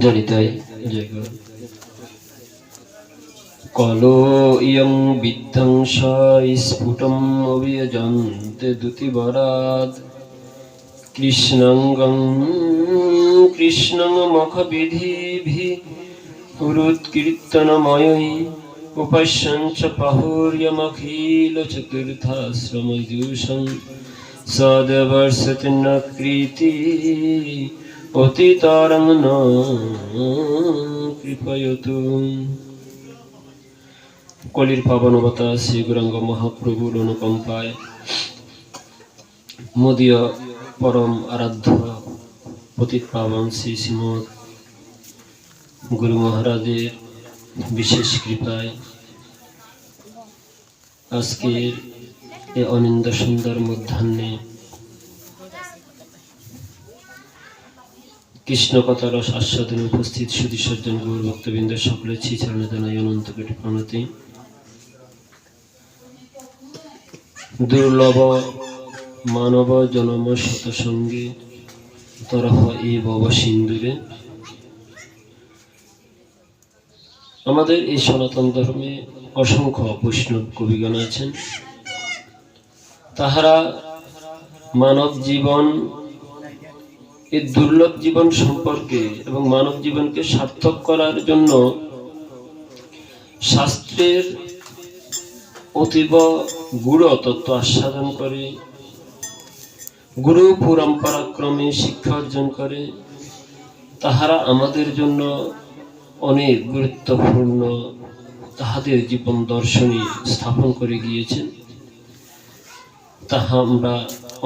জনিতায় জয়গুরু। কলো ইয়ং বিধ্বংস স্ফুটম অভিযন্তে দ্যুতিবরাদ কৃষ্ণাঙ্গং কৃষ্ণং মুখবিধিভিঃ পুরুৎকীর্তনময়ৈ উপশ্যঞ্চ পাহুর্যমখিল চতুর্থাশ্রমযুষং সদবর্ষতি ন কৃতি অতিতরং ন কৃপয়তু। কলির পাবনবতা শ্রী গৌরাঙ্গ মহাপ্রভুর অনুকম্পায় মোদীয় পরম আরাধ্য পতিত পাবন শ্রী শ্রীমৎ গুরু মহারাজের বিশেষ কৃপায় আজকের এই অনিন্দ সুন্দর মধ্যাহ্নে কৃষ্ণ কথা রস আস্বাদনে উপস্থিত সুধী সজ্জন গৌর ভক্তবৃন্দ সকলের শ্রীচরণে জানাই অনন্ত কোটি প্রণতি। দুর্লভ মানব জনম শতসঙ্গে তরহ এই ভব সিন্ধুরে। আমাদের এই সনাতন ধর্মে অসংখ্য বৈষ্ণব কবিগণ আছেন। তাহারা মানব জীবন, এই দুর্লভ জীবন সম্পর্কে এবং মানব জীবনকে সার্থক করার জন্য শাস্ত্রের অতীব গূঢ় তত্ত্ব আস্বাদন করে, গুরু পরম্পরাক্রমে শিক্ষা অর্জন করে। তাহারা আমাদের জন্য অনেক গুরুত্বপূর্ণ তাহাদের জীবন দর্শনী স্থাপন করে গিয়েছেন। তাহা আমরা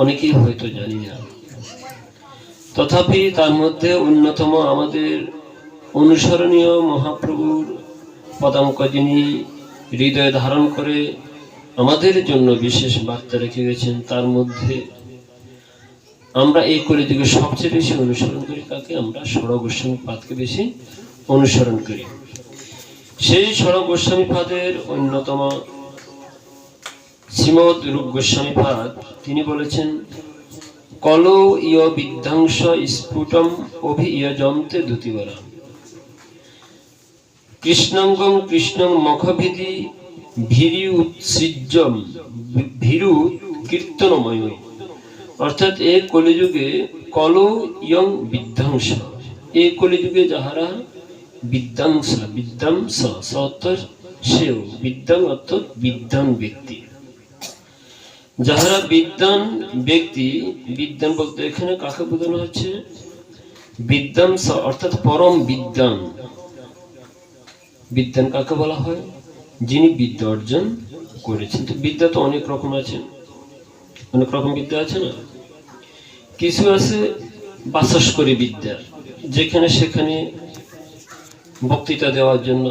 অনেকেই হয়তো জানি না। তথাপি তার মধ্যে অন্যতম আমাদের অনুসরণীয় মহাপ্রভুর পদাঙ্ক যিনি হৃদয়ে ধারণ করে আমাদের জন্য বিশেষ বার্তা রেখে গেছেন, তার মধ্যে আমরা এই কলিযুগে সবচেয়ে বেশি অনুসরণ করি কাকে? আমরা ষড় গোস্বামী পাদকে বেশি অনুসরণ করি। সেই ষড় গোস্বামী পাদের অন্যতম শ্রীমৎ রূপ গোস্বামী পাদ, তিনি বলেছেন কলো ইয় বিধ্বংস স্ফুটম অভিযন্তে দ্যুতিবরা কৃষ্ণাঙ্গং কৃষ্ণং মুখবিধি ভীরি উৎসৃজ্যম ভীরু কীর্তনময়। অর্থাৎ এই কলিযুগে কলো ইয়ং বিধ্বংস, এই কলিযুগে যাহারা বিধ্বংস, বিধ্বংস অর্থাৎ সেও বিদ্যাং অর্থাৎ বিদ্বান ব্যক্তি, যাহারা বিদ্বান ব্যক্তি। বিদ্বান বলতে এখানে কাকে বোঝানো হচ্ছে? বিদ্বাংস অর্থাৎ পরম বিদ্বান। বিদ্বান কাকে বলা হয়? যিনি বিদ্যা অর্জন করেছেন। তো বিদ্যা তো অনেক রকম আছে, অনেক রকম বিদ্যা আছে না? কিছু আছে বাচস্করী বিদ্যা, যেখানে সেখানে বক্তৃতা দেওয়ার জন্য।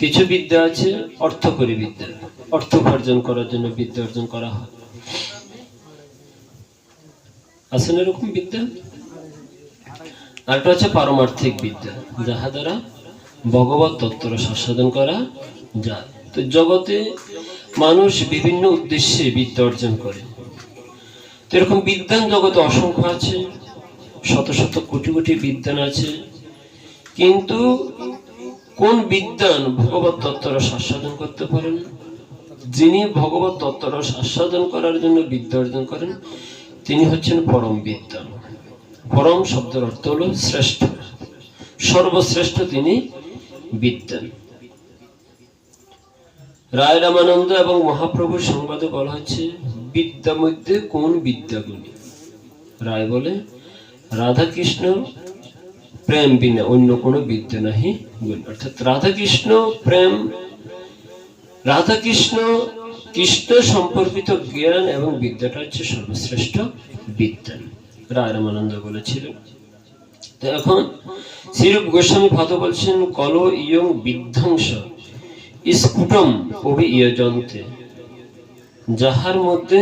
কিছু বিদ্যা আছে অর্থকরী বিদ্যা, অর্থ উপার্জন করার জন্য বিদ্যা অর্জন করা হয়। আছে না এরকম বিদ্যা? আরেকটা হচ্ছে পারমার্থিক বিদ্যা, যাহা দ্বারা ভগবত তত্ত্বের আস্বাদন করা যায়। তো জগতে মানুষ বিভিন্ন উদ্দেশ্যে বিদ্যা অর্জন করে। তো এরকম বিদ্যান জগতে অসংখ্য আছে, শত শত কোটি কোটি বিদ্যান আছে। কিন্তু কোন বিদ্যান ভগবত তত্ত্বের আস্বাদন করতে পারেন? যিনি ভগবত তত্ত্বের আস্বাদন করার জন্য বিদ্যা অর্জন করেন, তিনি হচ্ছেন পরম বিদ্বান। পরম শব্দের অর্থ হলো শ্রেষ্ঠ, সর্বশ্রেষ্ঠ তিনি বিদ্বান। রায় রামানন্দ এবং মহাপ্রভুর সংবাদে বলা হচ্ছে বিদ্যা মধ্যে কোন বিদ্যাগুণী? রায় বলে রাধা কৃষ্ণ প্রেম বিনা অন্য কোনো বিদ্যা নাহি গুণ। অর্থাৎ রাধা কৃষ্ণ প্রেম, রাধা কৃষ্ণ কৃষ্ণ সম্পর্কিত জ্ঞান এবং বিদ্যাটা হচ্ছে সর্বশ্রেষ্ঠ বিদ্যা, রায় রামানন্দ বলেছিলেন। তো এখন শ্রীরূপ গোস্বামী পাদ বলছেন কলো ইয়ং বিধ্বংস স্ফুটম অভিযন্তে, যাহার মধ্যে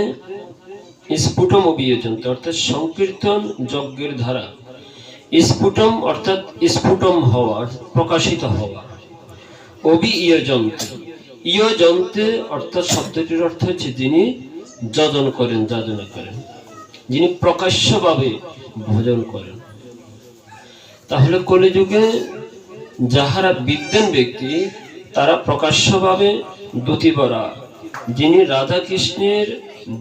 স্ফুটম অভিযন্তে অর্থাৎ সংকীর্তন যজ্ঞের ধারা। স্ফুটম অর্থাৎ স্ফুটম হওয়া, প্রকাশিত হওয়া। অভিযন্তে, ইয়জন্তে অর্থাৎ শব্দটির অর্থ হচ্ছে যিনি যজন করেন, যাজনা করেন, যিনি প্রকাশ্যভাবে ভজন করেন। তাহলে কলিযুগে যাহারা বিদ্বান ব্যক্তি তারা প্রকাশ্যভাবে দ্যুতিবরা, যিনি রাধা কৃষ্ণের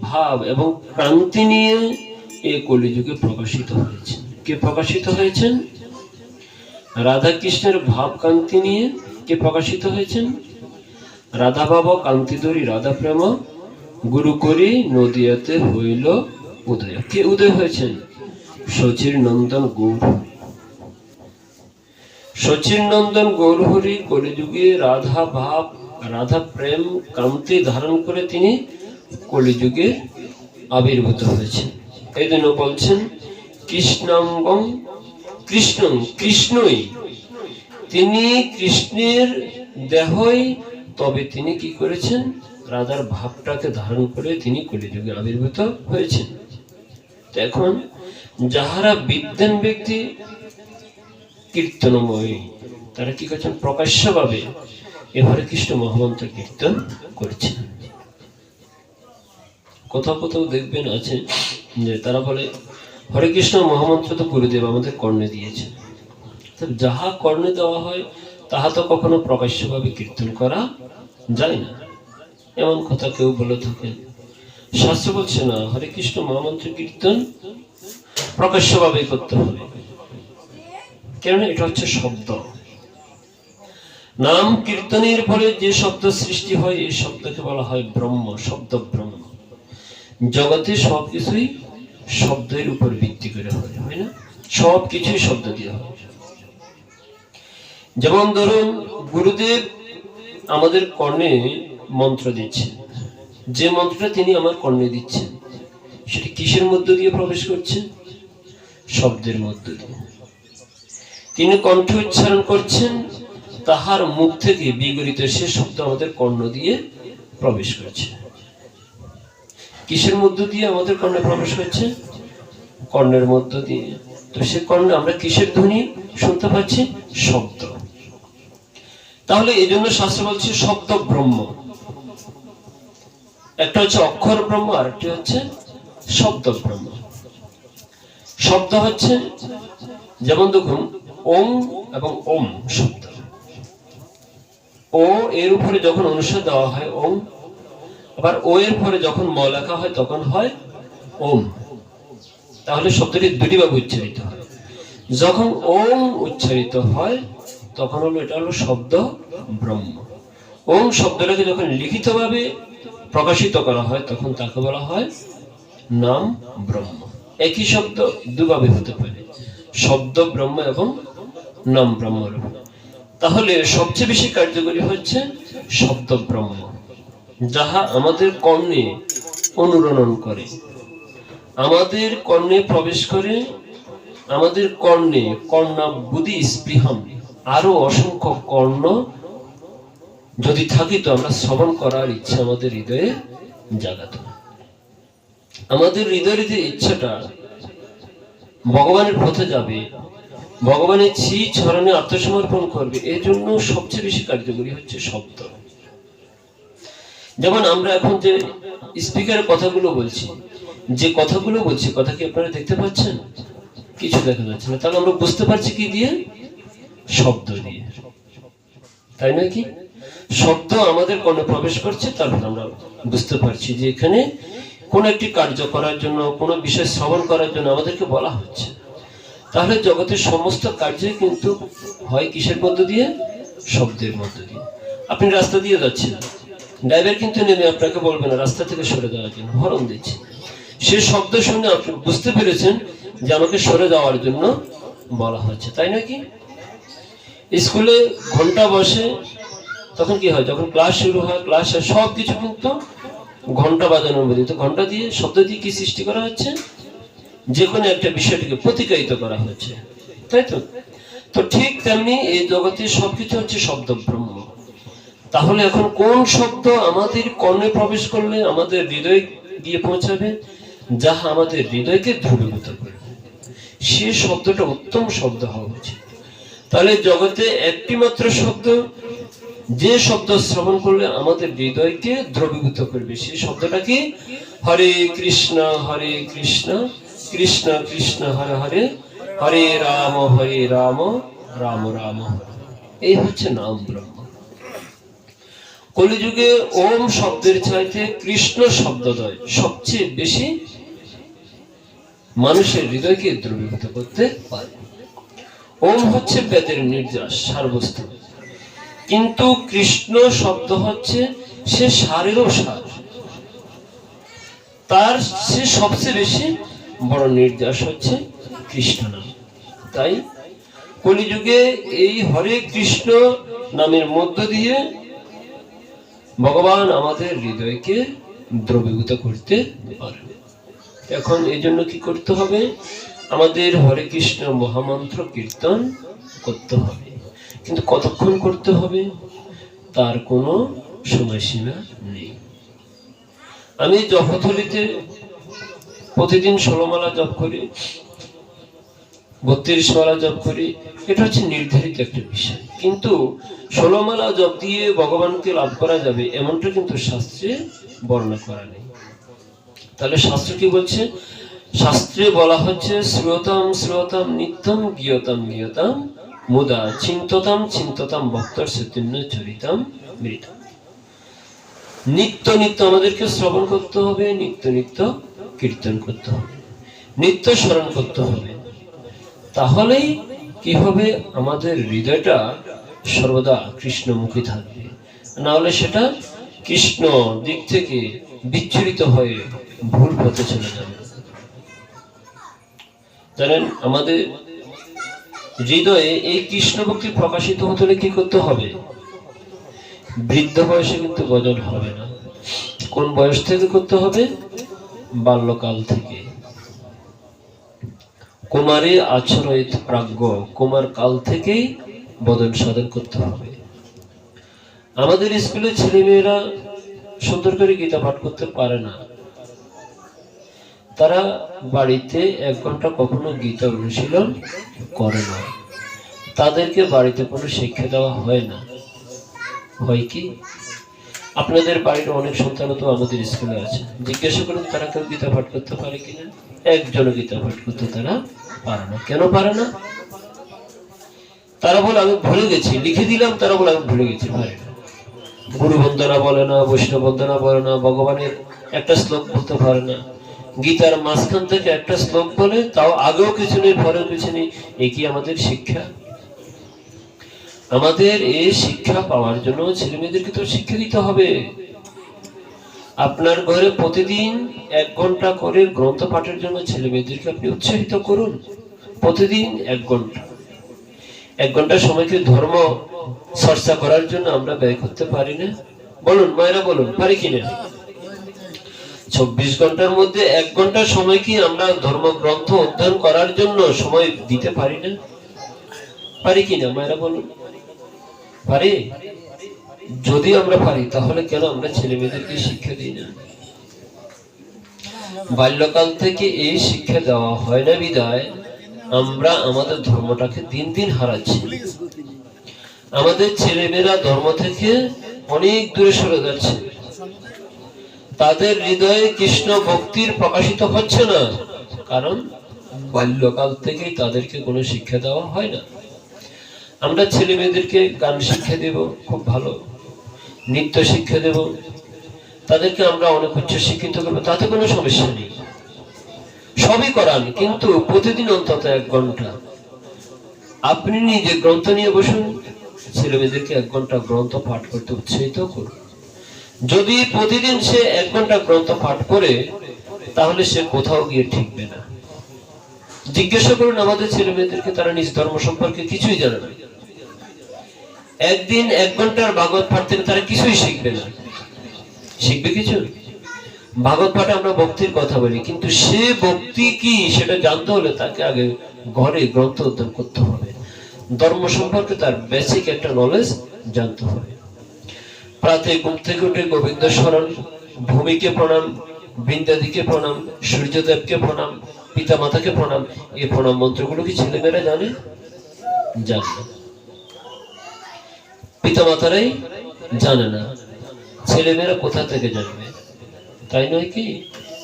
ভাব এবং ক্রান্তি নিয়ে এই কলিযুগে প্রকাশিত হয়েছেন। কে প্রকাশিত হয়েছেন? রাধা কৃষ্ণের ভাব কান্তি নিয়ে কে প্রকাশিত হয়েছেন? রাধা ভাব কান্তি ধরি রাধা প্রেম গুরু করি নদিয়াতে হইল উদয়। কে উদয় হয়েছেন? শচীর নন্দন গৌর। শচীর নন্দন গৌরহরি কলিযুগে রাধা ভাব রাধা প্রেম কান্তি ধারণ করে তিনি কলিযুগে আবির্ভূত হয়েছেন। এই জন্য বলছেন কৃষ্ণাঙ্গম কৃষ্ণম, কৃষ্ণই, তিনি কৃষ্ণের দেহই, তবে তিনি কি করেছেন? রাধার ভাবটাকে ধারণ করে তিনি কলিযুগে আবির্ভূত হয়েছেন। এখন যাহারা বিদ্বান ব্যক্তি কীর্তনময়ী, তারা কি করছেন? প্রকাশ্যভাবে এ হরে কৃষ্ণ মহামন্ত্র কীর্তন করছেন। কোথাও কোথাও দেখবেন আছে যে তারা বলে হরে কৃষ্ণ মহামন্ত্র তো গুরুদেব আমাদের কর্ণে দিয়েছে। যাহা কর্ণে দেওয়া হয় তাহা তো কখনো প্রকাশ্যভাবে কীর্তন করা যায় না, এমন কথা কেউ বলে থাকেন। শাস্ত্র বলছে না, হরে কৃষ্ণ মহামন্ত্র কীর্তন প্রকাশ্যভাবে করতে হবে। কেননা এটা হচ্ছে শব্দ। নাম কীর্তনের ফলে যে শব্দ সৃষ্টি হয় এই শব্দকে বলা হয় ব্রহ্ম, শব্দ ব্রহ্ম। জগতে সবকিছুই শব্দের উপর ভিত্তি করে হয়, হয় না? সবকিছুই শব্দ দিয়ে হয়। যেমন ধরুন গুরুদেব আমাদের কর্ণে মন্ত্র দিচ্ছেন, যে মন্ত্রটা তিনি আমার কর্ণে দিচ্ছেন সেটা কিসের মধ্য দিয়ে প্রবেশ করছে? শব্দের মধ্য দিয়ে। তিনি কণ্ঠ উচ্চারণ করছেন, তাহার মুখ থেকে বিগলিত সে শব্দ আমাদের কর্ণ দিয়ে প্রবেশ করছে। কিসের মধ্য দিয়ে আমাদের কর্ণে প্রবেশ করছে? কর্ণের মধ্য দিয়ে। তো সে কর্ণে আমরা কিসের ধ্বনি শুনতে পাচ্ছি? শব্দ। তাহলে এই জন্য শাস্ত্র বলছে শব্দ ব্রহ্ম। একটা হচ্ছে অক্ষর ব্রহ্ম, আর একটি হচ্ছে শব্দ ব্রহ্ম। শব্দ হচ্ছে যেমন দেখুন ওম এবং ওম শব্দ। ও এর উপরে যখন অনুসার দেওয়া হয় ওম, আবার ও এর পরে যখন ম লেখা হয় তখন হয় ওম। তাহলে শব্দটি দুটি ভাবে উচ্চারিত হয়। যখন ওম উচ্চারিত হয় তখন হলো এটা হলো শব্দ ব্রহ্ম। ওম শব্দটাকে যখন লিখিতভাবে প্রকাশিত করা হয় তখন তাকে বলা হয় নাম ব্রহ্ম। একই শব্দ দুভাবে হতে পারে, শব্দ ব্রহ্ম এবং নাম ব্রহ্ম। তাহলে সবচেয়ে বেশি কার্যকরী হচ্ছে শব্দ ব্রহ্ম, যাহা আমাদের কর্ণে অনুরণন করে, আমাদের কর্ণে প্রবেশ করে, আমাদের কর্ণে কর্ণাবুদ্ধি স্পৃহম, আরো অসংখ্য কর্ণ যদি থাকি তো আমরা শ্রবণ করার ইচ্ছা আমাদের হৃদয়ে জাগাত। আমাদের হৃদয়ের যে ইচ্ছাটা ভগবানের পথে যাবে, ভগবানের শ্রী চরণে আত্মসমর্পণ করবে, এর জন্য সবচেয়ে বেশি কার্যকরী হচ্ছে শব্দ। যেমন আমরা এখন যে স্পিকারের কথাগুলো বলছি, যে কথাগুলো বলছি, কথা কি আপনারা দেখতে পাচ্ছেন? কিছু দেখা যাচ্ছে না। তাহলে আমরা বুঝতে পারছি কি দিয়ে? শব্দ দিয়ে, তাই নয় কি? শব্দ আমাদের কর্ণে প্রবেশ করছে, তারপর আমরা বুঝতে পারছি যে এখানে কোন একটি কার্য করার জন্য, কোন বিষয় শ্রবণ করার জন্য আমাদেরকে বলা হচ্ছে। তাহলে জগতের সমস্ত কার্যই কিন্তু হয় কিসের মধ্য দিয়ে? শব্দের মধ্য দিয়ে। আপনি রাস্তা দিয়ে যাচ্ছেন, ড্রাইভার কিন্তু নেমে আপনাকে বলবে না রাস্তা থেকে সরে যাওয়ার জন্য, হরন দিচ্ছে। সে শব্দ শুনে আপনি বুঝতে পেরেছেন যে আমাকে সরে যাওয়ার জন্য বলা হচ্ছে, তাই নাকি? স্কুলে ঘন্টা বসে, তখন কি হয়? যখন ক্লাস শুরু হয়, ক্লাস সবকিছু কিন্তু ঘন্টা বাজানোর মধ্যে। তো ঘন্টা দিয়ে, শব্দ দিয়ে কি সৃষ্টি করা হচ্ছে? যে কোনো একটা বিষয়টিকে প্রতিকায়িত করা হচ্ছে, তাই তো? তো ঠিক তেমনি এই জগতে সবকিছু হচ্ছে শব্দ ব্রহ্ম। তাহলে এখন কোন শব্দ আমাদের কর্ণে প্রবেশ করলে আমাদের হৃদয়ে গিয়ে পৌঁছাবে, যাহা আমাদের হৃদয়কে ধ্রুবীভূত করবে, সে শব্দটা উত্তম শব্দ হওয়া উচিত। তাহলে জগতে একটি মাত্র শব্দ, যে শব্দ শ্রবণ করলে আমাদের হৃদয়কে দ্রবীভূত করবে, সেই শব্দটা কি? হরে কৃষ্ণ কৃষ্ণ কৃষ্ণ কৃষ্ণ হরে হরে, হরে রাম রাম রাম হরে। এই হচ্ছে নাম ব্রহ্ম। কলিযুগে ওম শব্দের চাইতে কৃষ্ণ শব্দদ্বয় সবচেয়ে বেশি মানুষের হৃদয়কে দ্রবীভূত করতে পারে। ওম হচ্ছে বেদের নির্যাস, সারবস্তু, কিন্তু কৃষ্ণ শব্দ হচ্ছে সে সারেরও সার, তার সে সবচেয়ে বেশি বড় নির্যাস হচ্ছে কৃষ্ণ নাম। তাই কলিযুগে এই হরে কৃষ্ণ নামের মধ্য দিয়ে ভগবান আমাদের হৃদয়কে দ্রবীভূত করতে পারে। এখন এই জন্য কি করতে হবে? আমাদের হরে কৃষ্ণ মহামন্ত্র কীর্তন করতে হবে, কিন্তু কতক্ষণ করতে হবে তার কোনো সময়সীমা নেই। আমি জপথলিতে প্রতিদিন 16 মালা জপ করি, 32 মালা জপ করি, এটা হচ্ছে নির্ধারিত একটা বিষয়। কিন্তু 16 মালা জপ দিয়ে ভগবানকে লাভ করা যাবে এমনটা কিন্তু শাস্ত্রে বর্ণনা করা নেই। তাহলে শাস্ত্র কি বলছে? শাস্ত্রে বলা হচ্ছে শ্রোতাম শ্রোতাম নিত্যম গীয়তাম গীয়তাম মুদা চিন্ততাম চিন্ততাম ভক্তর চৈতন্য চরিতাম মৃতম। নিত্য নিত্য আমাদেরকে শ্রবণ করতে হবে, নিত্য নিত্য কীর্তন করতে হবে, নিত্য স্মরণ করতে হবে। তাহলেই কি হবে? আমাদের হৃদয়টা সর্বদা কৃষ্ণমুখী থাকবে, না হলে সেটা কৃষ্ণ দিক থেকে বিচ্ছুরিত হয়ে ভুল পথে চলে যাবে। জানেন, আমাদের হৃদয়ে এই কৃষ্ণ ভক্তি প্রকাশিত হতে হলে কি করতে হবে? বৃদ্ধ বয়সে কিন্তু ভজন হবে না। কোন বয়স থেকে করতে হবে? বাল্যকাল থেকে। কুমারী আচরিত প্রাজ্ঞ, কুমার কাল থেকেই ভজন সাধন করতে হবে। আমাদের স্কুলে ছেলেমেয়েরা সুন্দর করে গীতা পাঠ করতে পারে না, তারা বাড়িতে 1 ঘন্টা কখনো গীতা অনুশীলন করে না, তাদেরকে বাড়িতে কোনো শিক্ষা দেওয়া হয় না। হয় কি? আপনাদের বাড়ির অনেক সন্তান তো আমাদের স্কুলে আছে, জিজ্ঞাসা করুন তারা কেউ গীতা পাঠ করতে পারে কিনা? একজনও গীতা পাঠ করতে তারা পারে না। কেন পারে না? তারা বলে আমি ভুলে গেছি, লিখে দিলাম, তারা বলে আমি ভুলে গেছি। পারে না। গুরু বন্দনা বলে না, বৈষ্ণব বন্দনা বলে না, ভগবানের একটা শ্লোক বলতে পারে না, গীতার মাঝখান থেকে একটা শ্লোক বলে, তাও আগেও কিছু নেই পরেও কিছু নেই। এ কি আমাদের শিক্ষা? আমাদের এই শিক্ষা পাওয়ার জন্য ছেলে মেয়েদেরকে তো শিক্ষা দিতে হবে। আপনার ঘরে প্রতিদিন 1 ঘন্টা করে গ্রন্থ পাঠের জন্য ছেলে মেয়েদেরকে আপনি উৎসাহিত করুন। প্রতিদিন 1 ঘন্টা, 1 ঘন্টা সময়কে ধর্ম চর্চা করার জন্য আমরা ব্যয় করতে পারি না? বলুন মায়েরা, বলুন পারি কিনা? 24 ঘন্টার মধ্যে 1 ঘন্টা সময় কি আমরা ধর্মগ্রন্থ অধ্যয়ন করার জন্য সময় দিতে পারি না? পারি কিনা মায়েরা, বলুন? পারি? যদি আমরা পারি তাহলে কেন আমরা ছেলে মেয়েদেরকে শিক্ষা দিই না? বাল্যকাল থেকে এই শিক্ষা দেওয়া হয় না বিধায় আমরা আমাদের ধর্মটাকে দিন দিন হারাচ্ছি। আমাদের ছেলেমেয়েরা ধর্ম থেকে অনেক দূরে সরে যাচ্ছে, তাদের হৃদয়ে কৃষ্ণ ভক্তির প্রকাশিত হচ্ছে না, কারণ বাল্যকাল থেকেই তাদেরকে কোনো শিক্ষা দেওয়া হয় না। আমরা ছেলে মেয়েদেরকে গান শিক্ষা দেব, খুব ভালো, নৃত্য শিক্ষা দেব, তাদেরকে আমরা অনেক উচ্চ শিক্ষিত করবো, তাতে কোনো সমস্যা নেই, সবই করান, কিন্তু প্রতিদিন অন্তত 1 ঘন্টা আপনি নিজে গ্রন্থ নিয়ে বসুন, ছেলে মেয়েদেরকে 1 ঘন্টা গ্রন্থ পাঠ করতে উৎসাহিত করুন। যদি প্রতিদিন সে 1 ঘন্টা গ্রন্থ পাঠ করে, তাহলে সে কোথাও গিয়ে ঠিকবে না। জিজ্ঞাসা করুন আমাদের ছেলে মেয়েদেরকে, তারা নিজ ধর্ম সম্পর্কে কিছুই জানে না। একদিন 1 ঘন্টার ভাগবত পাঠ থেকে তারা কিছুই শিখবে না। শিখবে কিছু? ভাগবত পাঠে আমরা ভক্তির কথা বলি, কিন্তু সে ভক্তি কি সেটা জানতে হলে তাকে আগে ঘরে গ্রন্থ অধ্যয়ন করতে হবে, ধর্ম সম্পর্কে তার বেসিক একটা নলেজ জানতে হবে। প্রাতে ঘুম থেকে উঠে গোবিন্দ স্মরণ, ভূমিকে প্রণাম, বৃন্দাদিকে প্রণাম, সূর্যদেবকে প্রণাম, পিতা মাতাকে প্রণাম, এই প্রণাম মন্ত্রগুলো কি ছেলেমেয়েরা জানে? জানে না। পিতা মাতারাই জানে না, ছেলেমেয়েরা কোথা থেকে জানবে? তাই নয় কি?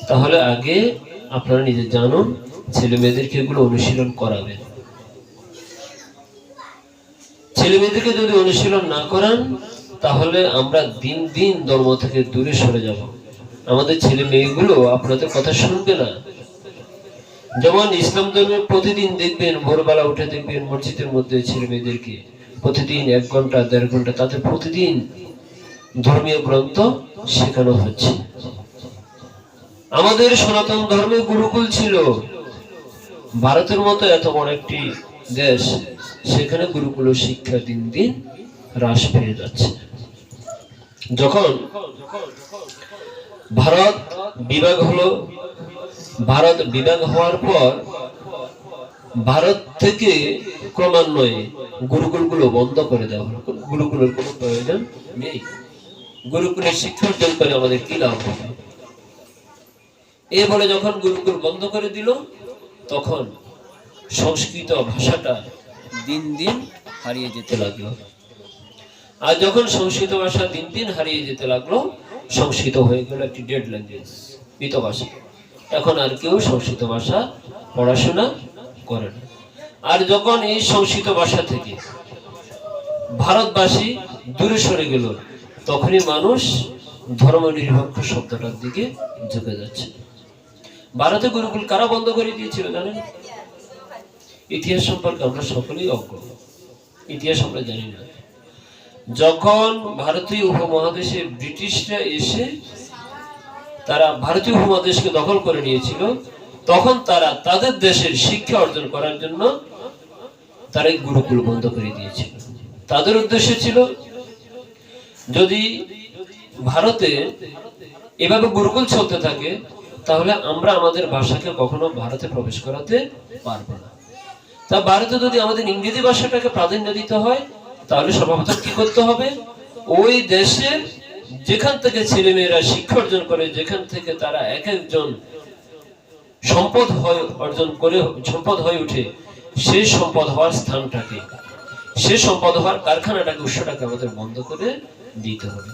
তাহলে আগে আপনারা নিজে জানুন, ছেলে মেয়েদেরকে এগুলো অনুশীলন করাবেন। ছেলে মেয়েদেরকে যদি অনুশীলন না করান, তাহলে আমরা দিন দিন ধর্ম থেকে দূরে সরে যাব। আমাদের ছেলে মেয়েগুলো আপনাদের কথা শুনবে না। যেমন ইসলাম ধর্মে প্রতিদিন দেখবেন, ভোরবেলা উঠে দেখবেন মসজিদের মধ্যে ছেলে মেয়েদেরকে প্রতিদিন 1 ঘন্টা 1.5 ঘন্টা তাদের প্রতিদিন ধর্মীয় গ্রন্থ শেখানো হচ্ছে। আমাদের সনাতন ধর্মে গুরুকুল ছিল। ভারতের মতো এত বড় একটি দেশ, সেখানে গুরুকুল শিক্ষা দিন দিন হ্রাস পেয়ে যাচ্ছে। যখন ভারত বিভাগ হলো, ভারত বিভাগ হওয়ার পর ভারত থেকে ক্রমান্বয়ে গুরুকুলগুলো বন্ধ করে দেওয়া হলো। গুরুকুলের কোনো প্রয়োজন নেই। গুরুকুলের শিক্ষা অর্জন করে আমাদের কি লাভ হবে? এই বলে যখন গুরুকুল বন্ধ করে দিল, তখন সংস্কৃত ভাষাটা দিন দিন হারিয়ে যেতে লাগলো। আর যখন সংস্কৃত ভাষা দিন দিন হারিয়ে যেতে লাগলো, সংস্কৃত হয়ে গেল একটি ডেড ল্যাঙ্গুয়েজ, মৃত ভাষা। এখন আর কেউ সংস্কৃত ভাষা পড়াশোনা করে না। আর যখন এই সংস্কৃত ভাষা থেকে ভারতবাসী দূরে সরে গেল, তখনই মানুষ ধর্মনিরপেক্ষ শব্দটার দিকে ঝুঁকে যাচ্ছে। ভারতে গুরুকুল কারা বন্ধ করে দিয়েছিল জানেন? ইতিহাস সম্পর্কে আমরা সকলেই অজ্ঞ, ইতিহাস আমরা জানি না। যখন ভারতীয় উপমহাদেশে ব্রিটিশরা এসে তারা ভারতীয় উপমহাদেশকে দখল করে নিয়েছিল, তখন তারা তাদের দেশের শিক্ষা অর্জন করার জন্য তারা গুরুকুল বন্ধ করে দিয়েছিল। তাদের উদ্দেশ্য ছিল, যদি ভারতে এভাবে গুরুকুল চলতে থাকে, তাহলে আমরা আমাদের ভাষাকে কখনো ভারতে প্রবেশ করাতে পারবো না। তা ভারতে যদি আমাদের ইংরেজি ভাষাটাকে প্রাধান্য দিতে হয়, তাহলে সর্বপ্রথম কি করতে হবে? ওই দেশে যেখান থেকে ছেলে মেয়েরা শিক্ষা অর্জন করে, যেখান থেকে তারা এক একজন সম্পদ হয়ে ওঠে, সেই সম্পদ হওয়ার স্থানটাকে, সে সম্পদ হওয়ার কারখানাটাকে, উৎসটাকে আমাদের বন্ধ করে দিতে হবে।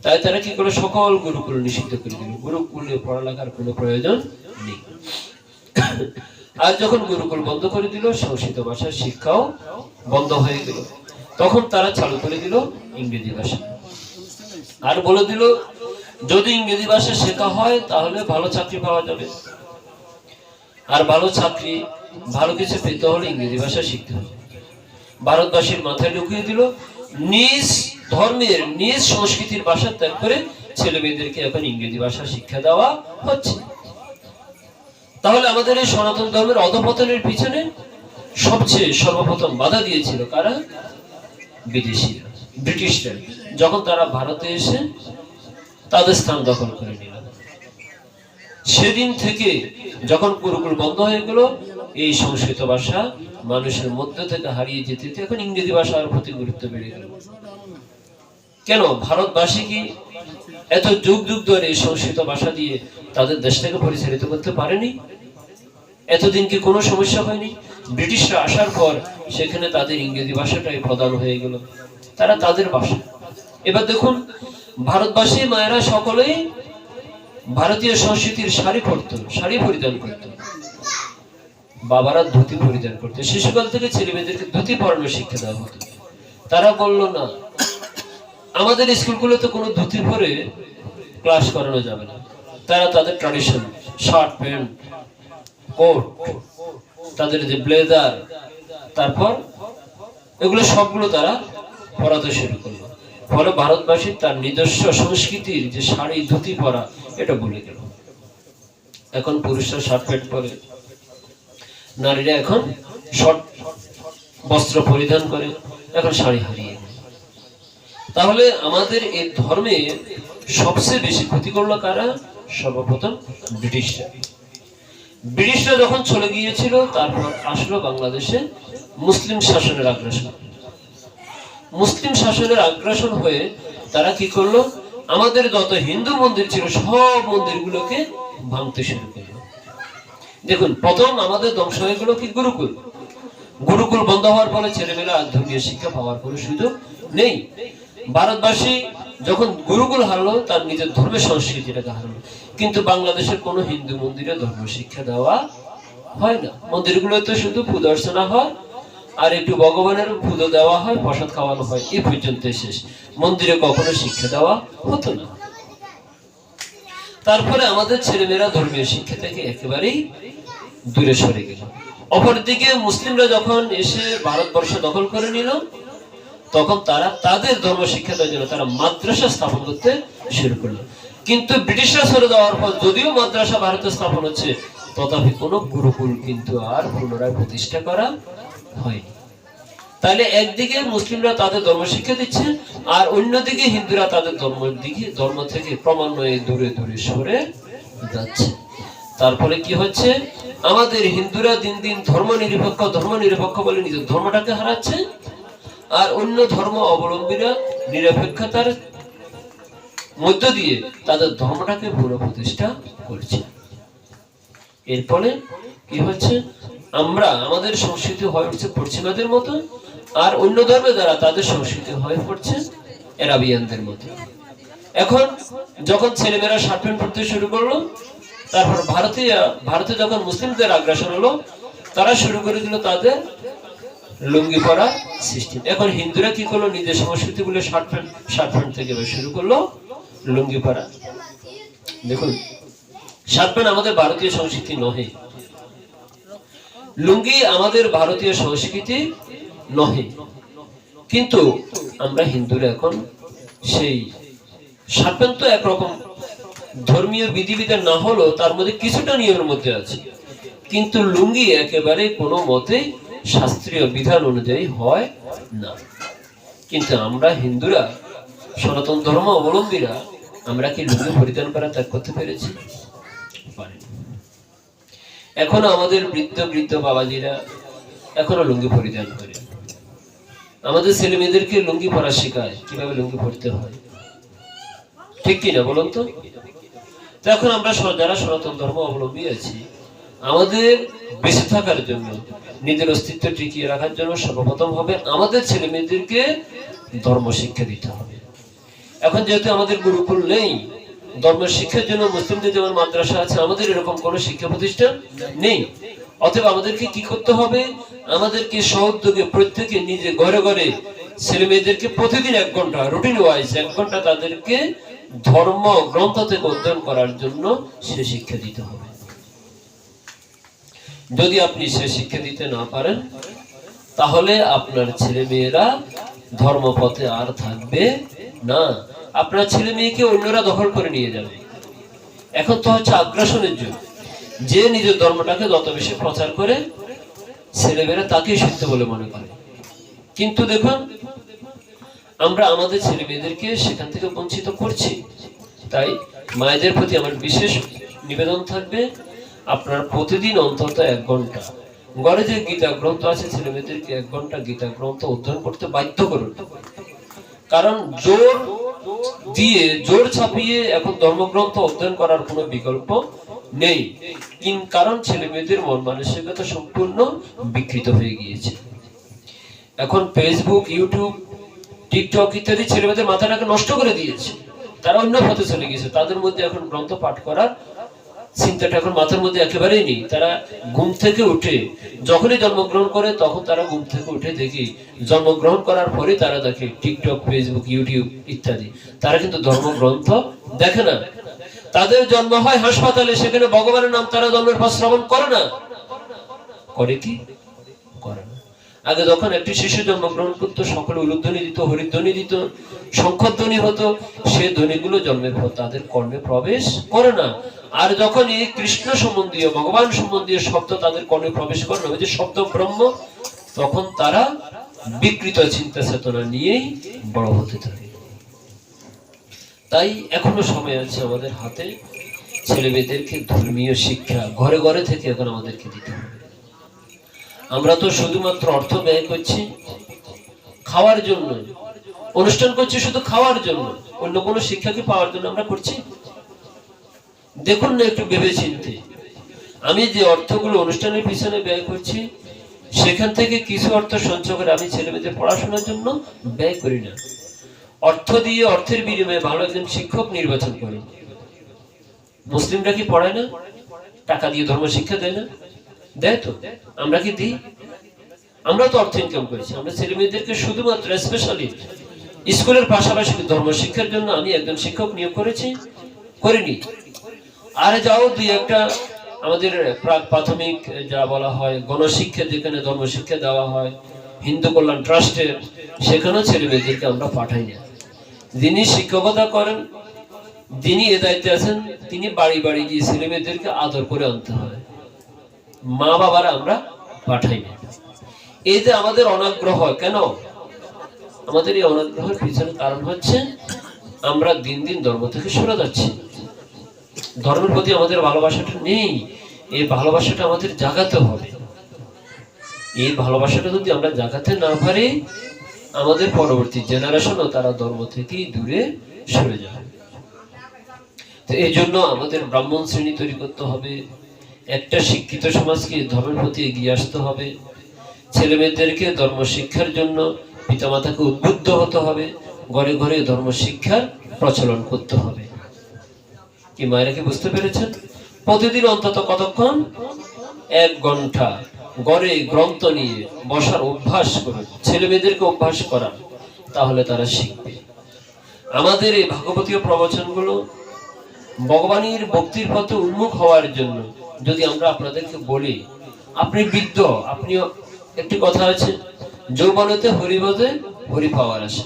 তাই তারা কি করে? সকল গুরুকুল নিষিদ্ধ করে দিল। গুরুকুলে পড়ালেখার কোনো প্রয়োজন নেই। আর যখন গুরুকুল বন্ধ করে দিল, সংস্কৃত ভাষার শিক্ষাও বন্ধ হয়ে গেল। তখন তারা চালু করে দিল ইংরেজি ভাষা। আর বলে দিল, যদি ইংরেজি ভাষা শেখা হয় তাহলে ভালো চাকরি পাওয়া যাবে। আর ভালো চাকরি, ভালো কিছু পেতে হলে ইংরেজি ভাষা শিখতে হবে। ভারতবাসীর মাথায় ঢুকিয়ে দিল, নিজ ধর্মের, নিজ সংস্কৃতির ভাষা ত্যাগ করে ছেলে মেয়েদেরকে এখন ইংরেজি ভাষা শিক্ষা দেওয়া হচ্ছে। তাহলে আমাদের এই সনাতন ধর্মের অধঃপতনের পিছনে সবচেয়ে সর্বপ্রথম বাধা দিয়েছিল কারা? বিদেশিরা, ব্রিটিশরা। যখন তারা ভারতে এসে তাদের স্থান দখল করে নিল, সেদিন থেকে যখন গুরুকুল বন্ধ হয়ে গেল, এই সংস্কৃত ভাষা মানুষের মধ্যে থেকে হারিয়ে যেতে, এখন ইংরেজি ভাষার প্রতি গুরুত্ব বেড়ে গেল। কেন? ভারতবাসী কি এত যুগ যুগ ধরে এই সংস্কৃত ভাষা দিয়ে তাদের দেশটাকে পরিচালিত করতে পারেনি? এতদিন কি কোনো সমস্যা হয়নি? ব্রিটিশরা আসার পর সেখানে তাদের ইংরেজি ভাষাটাই প্রধান হয়ে গেল, তারা তাদের ভাষা। এবার দেখুন, ভারতবাসী মায়েরা সকলেই ভারতীয় সংস্কৃতির শাড়ি পরতো, শাড়ি পরিধান করত, বাবারা ধুতি পরিধান করতো। শিশুকাল থেকে ছেলে মেয়েদেরকে ধুতি পরানোর শিক্ষা দেওয়া হতো। তারা বলল, না, আমাদের স্কুলগুলোতে কোনো ধুতি পরে ক্লাস করানো যাবে না। তারা তাদের ট্র্যাডিশন, শার্ট প্যান্ট, কোট, তাদের যে ব্লেজার, তারপর এগুলো সবগুলো তারা পরাতে শুরু করলো। ফলে ভারতবাসী তার নিজস্ব সংস্কৃতির যে শাড়ি ধুতি পরা, এটা ভুলে গেল। এখন পুরুষরা শার্ট প্যান্ট পরে, নারীরা এখন শর্ট বস্ত্র পরিধান করে, এখন শাড়ি হারিয়ে গেল। তাহলে আমাদের এই ধর্মে সবচেয়ে বেশি ক্ষতি করলো কারা? সর্বপ্রথম ব্রিটিশরা। ব্রিটিশরা যখন চলে গিয়েছিল, তারপর আসলো বাংলাদেশে মুসলিম শাসনের আগ্রাসন। মুসলিম শাসনের আগ্রাসন হয়ে তারা কি করলো? আমাদের যত হিন্দু মন্দির ছিল সব মন্দিরগুলোকে ভাঙতে শুরু করলো। দেখুন, প্রথম আমাদের ধ্বংস হয়ে গেল কি? গুরুকুল। গুরুকুল বন্ধ হওয়ার ফলে ছেলেমেয়েরা ধর্মীয় শিক্ষা পাওয়ার কোনো সুযোগ নেই। ভারতবাসী যখন গুরুকুল হারলো, তার নিজের ধর্মের সংস্কৃতিটাকে হারলো। কিন্তু বাংলাদেশের কোনো হিন্দু মন্দিরে ধর্ম শিক্ষা দেওয়া হয় না। মন্দিরগুলোতে শুধু পূজা অর্চনা হয়, আর একটু ভগবানের পুজো দেওয়া হয়, প্রসাদ খাওয়ানো হয়, এই পর্যন্ত শেষ। মন্দিরে কখনো শিক্ষা দেওয়া হতো না। তারপরে আমাদের ছেলেমেয়েরা ধর্মীয় শিক্ষা থেকে একেবারেই দূরে সরে গেল। অপরদিকে মুসলিমরা যখন এসে ভারতবর্ষ দখল করে নিল, তখন তারা তাদের ধর্ম শিক্ষা দেওয়ার জন্য তারা মাদ্রাসা স্থাপন করতে শুরু করলো। কিন্তু ব্রিটিশরা সরে যাওয়ার পর যদিও মাদ্রাসা ভারতে স্থাপন হচ্ছে, তথাপি কোনো গুরুকুল কিন্তু আর পুনরায় প্রতিষ্ঠা করা হয়নি। তাহলে একদিকে মুসলিমরা তাদের ধর্ম শিক্ষা দিচ্ছে, আর অন্যদিকে হিন্দুরা তাদের ধর্ম থেকে ক্রমান্বয়ে দূরে দূরে সরে যাচ্ছে। তারপরে কি হচ্ছে, আমাদের হিন্দুরা দিন দিন ধর্ম নিরপেক্ষ বলে নিজের ধর্মটাকে হারাচ্ছে, আর অন্য ধর্ম অবলম্বীরা নিরপেক্ষতার মধ্য দিয়ে তাদের ধর্মটাকে পুনঃপ্রতিষ্ঠা করছে। এর ফলে কি হচ্ছে, আমাদের সংস্কৃতি হয়ে উঠছে পশ্চিমাদের মতো, আর অন্য ধর্মের দ্বারা তাদের সংস্কৃতি হয়ে পড়ছে এরাবিয়ানদের মতো। এখন যখন ছেলেমেয়েরা শার্ট প্যান্ট পরতে শুরু করলো, তারপর ভারতে যখন মুসলিমদের আগ্রাসন হলো, তারা শুরু করে দিল তাদের লুঙ্গি পরা সিস্টেম। এখন হিন্দুরা কি করলো, নিজের সংস্কৃতি বলে শার্ট প্যান্ট থেকে শুরু করলো লুঙ্গি পরা। দেখুন, শার্ট প্যান্ট আমাদের ভারতীয় সংস্কৃতি নহে, লুঙ্গি আমাদের ভারতীয় সংস্কৃতি নহে, কিন্তু আমরা হিন্দুরা এখন সেই শার্ট প্যান্ট তো একরকম ধর্মীয় বিধিবিধান না হলো তার মধ্যে কিছুটা নিয়মের মধ্যে আছে, কিন্তু লুঙ্গি একেবারে কোনো মতেই শাস্ত্রীয় বিধান অনুযায়ী হয় না। কিন্তু আমরা হিন্দুরা, সনাতন ধর্ম অবলম্বীরা, আমরা কি লুঙ্গি পরিধান করা ত্যাগ করতে পেরেছি? পারিনি। এখনো আমাদের বৃদ্ধ বাবাজিরা এখনো লুঙ্গি পরিধান করে, আমাদের ছেলে মেয়েদেরকে লুঙ্গি পরা শেখায়, কিভাবে লুঙ্গি পরতে হয়, ঠিক কিনা বলুন তো? এখন আমরা যারা সনাতন ধর্ম অবলম্বী আছি, আমাদের বেঁচে থাকার জন্য, নিজের অস্তিত্ব টিকিয়ে রাখার জন্য সর্বপ্রথম হবে আমাদের ছেলে মেয়েদেরকে ধর্ম শিক্ষা দিতে হবে। এখন যেহেতু আমাদের গুরুকুল নেই, ধর্ম শিক্ষার জন্য মুসলিমদের যেমন মাদ্রাসা আছে, আমাদের এরকম কোনো শিক্ষা প্রতিষ্ঠান নেই। অতএব আমাদেরকে কি করতে হবে, আমাদেরকে সহযোগে প্রত্যেকে নিজে ঘরে ঘরে ছেলে মেয়েদেরকে প্রতিদিন 1 ঘন্টা রুটিন ওয়াইজ 1 ঘন্টা তাদেরকে ধর্ম গ্রন্থ থেকে অধ্যয়ন করার জন্য সে শিক্ষা দিতে হবে। যদি আপনি সে শিক্ষা দিতে না পারেন, তাহলে আপনার ছেলে মেয়েরা ধর্মপথে আর থাকবে না, আপনার ছেলে মেয়েকে অন্যরা দখল করে নিয়ে যাবে। এখন তো হচ্ছে আগ্রাসনের যুগ, যে নিজের ধর্মটাকে যত বেশি প্রচার করে ছেলেমেয়েরা তাকেই সত্য বলে মনে করে। কিন্তু দেখুন, আমরা আমাদের ছেলে মেয়েদেরকে সেখান থেকে বঞ্চিত করছি। তাই মায়েদের প্রতি আমার বিশেষ নিবেদন থাকবে, আপনার প্রতিদিন অন্তত 1 ঘন্টা ঘরে যে গীতা গ্রন্থ আছে, ছেলে মেয়েদেরকে 1 ঘন্টা গীতা গ্রন্থ অধ্যয়ন করতে বাধ্য করুন। কারণ জোর ছাপিয়ে এখন ধর্মগ্রন্থ অধ্যয়ন করার কোনো বিকল্প নেই, কারণ ছেলে মেয়েদের মন মানসিকতা সম্পূর্ণ বিকৃত হয়ে গিয়েছে। এখন ফেসবুক, ইউটিউব, টিকটক ইত্যাদি ছেলে মেয়েদের মাথাটাকে নষ্ট করে দিয়েছে, তারা অন্য পথে চলে গেছে। তাদের মধ্যে এখন গ্রন্থ পাঠ করার চিন্তাটা এখন মাথার মধ্যে একেবারেই নেই। তারা ঘুম থেকে উঠে যখনই জন্মগ্রহণ করে, তখন তারা ঘুম থেকে উঠে দেখি জন্মগ্রহণ করার পরে তারা দেখে টিকটক, ফেসবুক, ইউটিউব ইত্যাদি। তারা কিন্তু ধর্মগ্রন্থ দেখে না। তাদের জন্ম হয় হাসপাতালে, সেখানে ভগবানের নাম তারা জন্মের পর শ্রবণ করে না। করে কি? করে না। আগে যখন একটি শিশু জন্মগ্রহণ করতো, সকলে উলুধ্বনি দিত, হরিধ্বনি দিত, শঙ্খধ্বনি হতো, সে ধ্বনিগুলো জন্মের পর তাদের কর্ণে প্রবেশ করে না। আর যখন এই কৃষ্ণ সম্বন্ধীয়, ভগবান সম্বন্ধীয় শব্দ তাদের কর্ণে প্রবেশ করে না, ওই যে শব্দ ব্রহ্ম, তখন তারা বিকৃত চিন্তা চেতনা নিয়েই বড় হতে থাকে। তাই এখনো সময় আছে আমাদের হাতে, ছেলে মেয়েদেরকে ধর্মীয় শিক্ষা ঘরে ঘরে থেকে এখন আমাদেরকে দিতে হবে। আমরা তো শুধুমাত্র অর্থ ব্যয় করছি খাওয়ার জন্য, অনুষ্ঠান করছি শুধু খাওয়ার জন্য, অন্য কোনো শিক্ষা কি পাওয়ার জন্য আমরা করছি? দেখুন না একটু ভেবে চিন্তে, আমি যে অর্থগুলো অনুষ্ঠানের পিছনে ব্যয় করছি, সেখান থেকে কিছু অর্থ সঞ্চয় করে আমি ছেলে মেয়েদের পড়াশোনার জন্য ব্যয় করি না। অর্থ দিয়ে, অর্থের বিনিময়ে ভালো একজন শিক্ষক নির্বাচন করি। মুসলিমরা কি পড়ায় না? টাকা দিয়ে ধর্ম শিক্ষা দেয় না? দেয় তো। আমরা কি দিই? আমরা তো অর্থ ইনকাম করেছি। আমরা ছেলে মেয়েদেরকে শুধুমাত্র স্পেশালি স্কুলের পাশাপাশি ধর্ম শিক্ষার জন্য আমি একজন শিক্ষক নিয়োগ করেছি, করিনি। আর যাও দুই একটা আমাদের প্রাক প্রাথমিক যা বলা হয় গণশিক্ষা, যেখানে ধর্ম শিক্ষা দেওয়া হয় হিন্দু কল্যাণ ট্রাস্টের, সেখানেও ছেলে মেয়েদেরকে আমরা পাঠাই না। যিনি শিক্ষকতা করেন, যিনি এ দায়িত্বে আছেন, তিনি বাড়ি বাড়ি গিয়ে ছেলে মেয়েদেরকে আদর করে আনতে হয়। মা বাবারা আমরা পাঠাই না। এই যে আমাদের অনাগ্রহ, কেন আমাদের এই অনাগ্রহের পিছনে কারণ হচ্ছে আমরা দিন দিন ধর্ম থেকে সরে যাচ্ছি। ধর্মের প্রতি আমাদের ভালোবাসাটা নেই। এই ভালোবাসাটা আমাদের জাগাতে হবে। এই ভালোবাসাটা যদি আমরা জাগাতে না পারি, আমাদের পরবর্তী জেনারেশনও তারা ধর্ম থেকেই দূরে সরে যাবে। তো এই জন্য আমাদের ব্রাহ্মণ শ্রেণী তৈরি করতে হবে, একটা শিক্ষিত সমাজকে ধর্মের প্রতি এগিয়ে আসতে হবে, ছেলে মেয়েদেরকে ধর্ম শিক্ষার জন্য পিতামাতাকে উদ্বুদ্ধ হতে হবে, ঘরে ঘরে ধর্ম শিক্ষার প্রচলন করতে হবে। কি মায়েরা কি বুঝতে পেরেছেন? প্রতিদিন অন্তত কতক্ষণ? 1 ঘন্টা ঘরে গ্রন্থ নিয়ে বসার অভ্যাস করুন, ছেলে মেয়েদেরকে অভ্যাস করা, তাহলে তারা শিখবে। আমাদের এই ভাগবতীয় প্রবচনগুলো ভগবানের ভক্তির পথে উন্মুখ হওয়ার জন্য যদি আমরা আপনাদেরকে বলি, আপনি বৃদ্ধ, আপনি একটি কথা আছে, যৌবনেতে হরিবোধে হরি পাওয়ার আসে,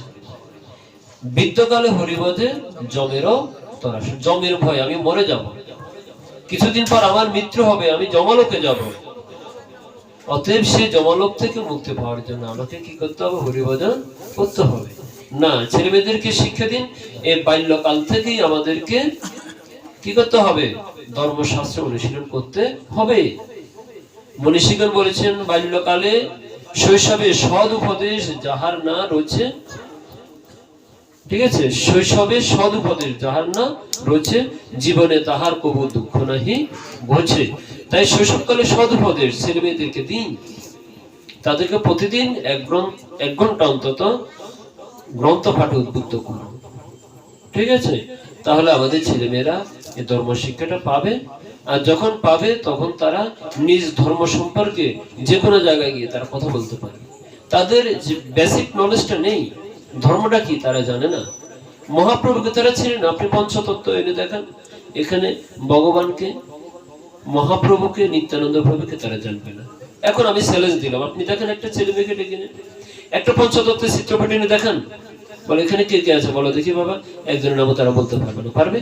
বৃদ্ধকালে হরিবোধে জমেরও তরাস। জমের ভয়, আমি মরে যাব, কিছুদিন পর আমার মৃত্যু হবে, আমি যমলোকে যাব। অতএব সে যমলোক থেকে মুক্তি পাওয়ার জন্য আমাকে কি করতে হবে? হরিভজন করতে হবে। না, ছেলে মেয়েদেরকে শিক্ষা দিন, এই বাল্যকাল থেকেই আমাদেরকে কি করতে হবে? ধর্মশাস্ত্র অনুশীলন করতে হবে। মনীষীগণ বলেছেন, বাল্যকালে শৈশবে সৎ উপদেশ যাহার না রয়েছে, ঠিক আছে, শৈশবে সৎ উপদেশ যাহার না রয়েছে, জীবনে তাহার কবু দুঃখ নাহি ঘোচে। তাই শৈশবকালে সৎ উপদেশ ছেলে মেয়েদেরকে দিন, তাদেরকে প্রতিদিন 1 ঘন্টা অন্তত গ্রন্থ পাঠে উদ্বুদ্ধ করুন, ঠিক আছে? তাহলে আমাদের ছেলে মেয়েরা এই ধর্ম শিক্ষাটা পাবে। আর যখন পাবে তখন তারা নিজ ধর্ম সম্পর্কে যে কোনো জায়গায় গিয়ে তারা কথা বলতে পারে। তাদের যে বেসিক নলেজটা নেই, ধর্মটা কি তারা জানে না। মহাপ্রভুকে তারা ছিলেন। আপনি পঞ্চতত্ত্ব এনে দেখেন, এখানে ভগবানকে, মহাপ্রভুকে, নিত্যানন্দ প্রভুকে তারা জানবে না। এখন আমি চ্যালেঞ্জ দিলাম, আপনি দেখেন একটা ছেলে মেয়েকে ডেকে নেন, একটা পঞ্চতত্ত্বের চিত্রপট এনে দেখান, বলে এখানে কে কে আছে বলো দেখি বাবা, একজনের নামও তারা বলতে পারবে না। পারবে?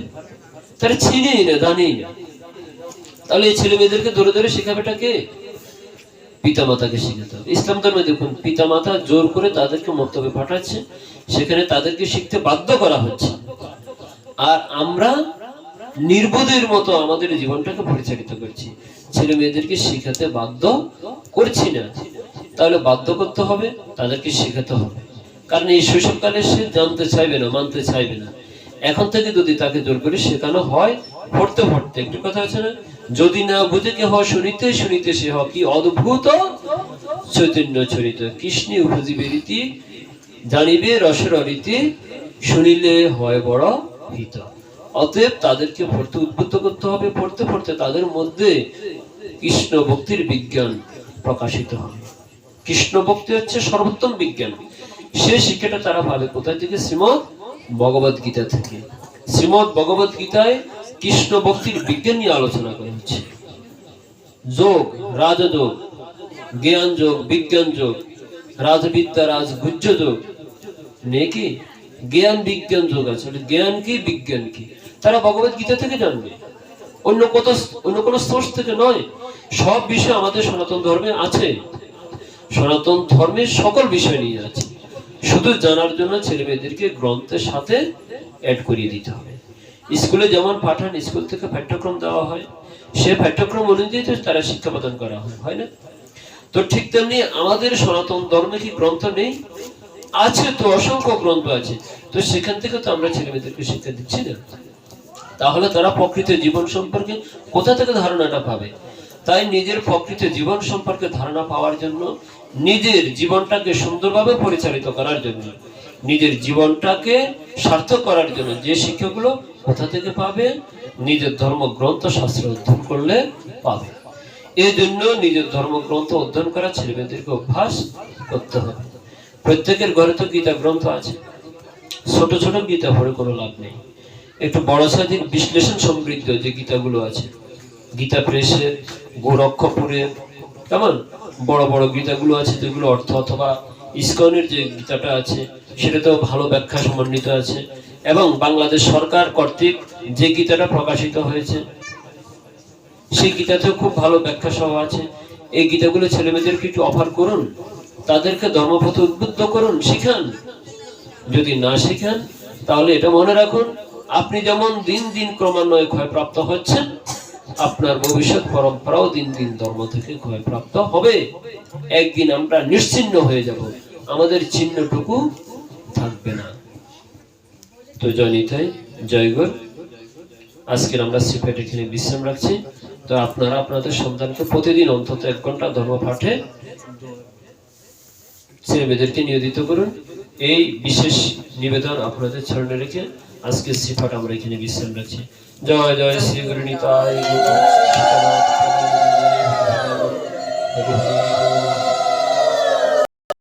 তারা চিনেই না, জানেই না। তাহলে এই ছেলে মেয়েদেরকে ধরে ধরে শেখাবেটা কে? পিতামাতাকে শিখাতে হবে। ইসলাম ধর্মে দেখুন, পিতামাতা জোর করে তাদেরকে মক্তবে পাঠাচ্ছে, সেখানে তাদেরকে শিখতে বাধ্য করা হচ্ছে। আর আমরা নির্বোধের মতো আমাদের জীবনটাকে পরিচালিত করছি, ছেলে মেয়েদেরকে শিখাতে বাধ্য করছি না। তাহলে বাধ্য করতে হবে, তাদেরকে শেখাতে হবে। কারণ এই শৈশবকালে সে জানতে চাইবে না, মানতে চাইবে না। এখন থেকে যদি তাকে জোর করে শেখানো হয়, পড়তে পড়তে, একটু কথা আছে না, যদি না বুঝে কে হয় শুনিতে শুনিতে সে হয় কি অদ্ভুত চৈতন্য চরিত, কৃষ্ণে উপজীবে রীতি জানিবে রসের রীতি, শুনিলে হয় বড় হিত। অতএব তাদেরকে পড়তে উদ্বুদ্ধ করতে হবে, পড়তে পড়তে তাদের মধ্যে কৃষ্ণ ভক্তির বিজ্ঞান প্রকাশিত হবে। কৃষ্ণ ভক্তি হচ্ছে সর্বোত্তম বিজ্ঞান। সে শিক্ষাটা তারা পাবে কোথায় থেকে? শ্রীমদ ভগবত গীতা থেকে। শ্রীমদ ভগবত গীতায় কৃষ্ণ ভক্তির বিজ্ঞান নিয়ে আলোচনা করা হচ্ছে। যোগ, রাজযোগ, জ্ঞান যোগ, বিজ্ঞান যোগ, রাজবিদ্যা, রাজগুহ্য যোগ, নাকি জ্ঞান বিজ্ঞান যোগ আছে। জ্ঞান কি, বিজ্ঞান কি, তারা ভগবত গীতা থেকে জানবে, অন্য কোনো সোর্স থেকে নয়। সব বিষয় আমাদের সনাতন ধর্মে আছে, সনাতন ধর্মের সকল বিষয় নিয়ে আছে। শুধু জানার জন্য ছেলে মেয়েদেরকে গ্রন্থের সাথে অ্যাড করিয়ে দিতে হবে। স্কুলে যেমন পাঠান, স্কুল থেকে পাঠ্যক্রম দেওয়া হয়, সে পাঠ্যক্রম অনুযায়ী তারা শিক্ষা প্রদান করা হয় না? তো ঠিক তেমনি আমাদের সনাতন ধর্মে কি গ্রন্থ নেই? আছে তো, অসংখ্য গ্রন্থ আছে। তো সেখান থেকে তো আমরা ছেলে মেয়েদেরকে শিক্ষা দিচ্ছি না। তাহলে তারা প্রকৃত জীবন সম্পর্কে কোথা থেকে ধারণাটা পাবে? তাই নিজের প্রকৃত জীবন সম্পর্কে ধারণা পাওয়ার জন্য, নিজের জীবনটাকে সুন্দরভাবে পরিচালিত করার জন্য, নিজের জীবনটাকে সার্থক করার জন্য যে শিক্ষাগুলো কোথা থেকে পাবে? নিজের ধর্ম গ্রন্থ শাস্ত্র অধ্যয়ন করলে পাবে। এই জন্য নিজের ধর্মগ্রন্থ অধ্যয়ন করা ছেলে মেয়েদেরকে অভ্যাস করতে হবে। প্রত্যেকের ঘরে তো গীতা গ্রন্থ আছে, ছোট ছোট গীতা পড়ে কোনো লাভ নেই। একটু বড় সাইজের বিশ্লেষণ সমৃদ্ধ যে গীতাগুলো আছে, গীতা প্রেসের, গোরক্ষপুরের, কেমন বড় বড় গীতাগুলো আছে, যেগুলো অর্থ, অথবা ইসকনের যে গীতাটা আছে সেটাতেও ভালো ব্যাখ্যা সমন্বিত আছে, এবং বাংলাদেশ সরকার কর্তৃক যে গীতাটা প্রকাশিত হয়েছে সেই গীতাতেও খুব ভালো ব্যাখ্যা সহ আছে। এই গীতাগুলো ছেলে মেয়েদেরকে একটু অফার করুন, তাদেরকে ধর্মপথে উদ্বুদ্ধ করুন, শিখান। যদি না শিখান তাহলে এটা মনে রাখুন, আপনি যেমন দিন দিন ক্রমান্বয়ে ক্ষয়প্রাপ্ত হচ্ছেন, আপনার ভবিষ্যৎ পরম্পরাও দিন দিন ধর্ম থেকে ক্ষয়প্রাপ্ত হবে। একদিন আমরা নিশ্চিহ্ন হয়ে যাব, আমাদের চিহ্নটুকু থাকবে না। তো জয় নিতাই, জয় গুরু। আজকের আমরা সিফাট এখানে বিশ্রাম রাখছি। তো আপনারা আপনাদের সন্তানকে প্রতিদিন অন্তত 1 ঘন্টা ধর্ম পাঠে ছেলে মেয়েদেরকে নিয়োজিত করুন। এই বিশেষ নিবেদন আপনাদের চরণে রেখে আজকে সিফাট আমরা এখানে বিশ্রাম রাখছি। জয় জয় শ্রী গুরু নিতাই।